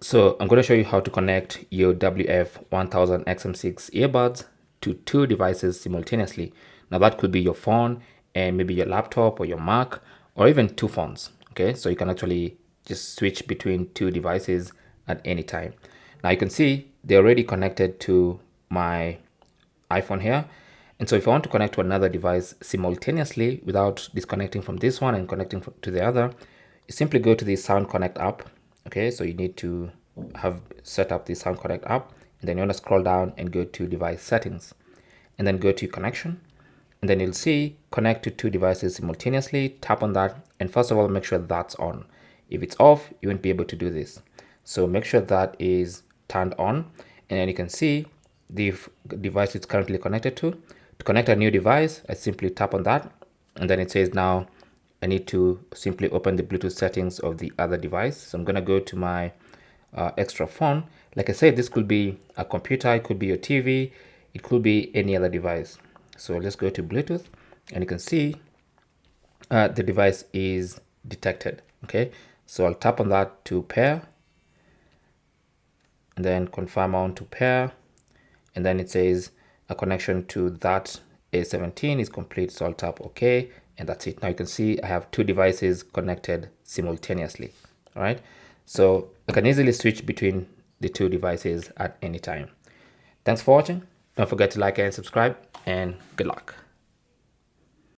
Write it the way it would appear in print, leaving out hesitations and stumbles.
So I'm going to show you how to connect your WF-1000XM6 earbuds to two devices simultaneously. Now that could be your phone and maybe your laptop or your Mac, or even two phones. Okay, so you can actually just switch between two devices at any time. Now you can see they're already connected to my iPhone here. And so if I want to connect to another device simultaneously without disconnecting from this one and connecting to the other, you simply go to the Sound Connect app. Okay, so you need to have set up the Sound Connect app, and then you want to scroll down and go to device settings, and then go to connection, and then you'll see connect to two devices simultaneously. Tap on that, and first of all, make sure that's on. If it's off, you won't be able to do this. So make sure that is turned on, and then you can see the device it's currently connected to. To connect a new device, I simply tap on that, and then it says now I need to simply open the Bluetooth settings of the other device. So I'm going to go to my extra phone. Like I said, this could be a computer, it could be your TV, it could be any other device. So let's go to Bluetooth, and you can see the device is detected. Okay, so I'll tap on that to pair, and then confirm on to pair, and then it says a connection to that A17 is complete. So I'll tap OK, and that's it. Now you can see I have two devices connected simultaneously. All right, so I can easily switch between the two devices at any time. Thanks for watching. Don't forget to like and subscribe, and good luck.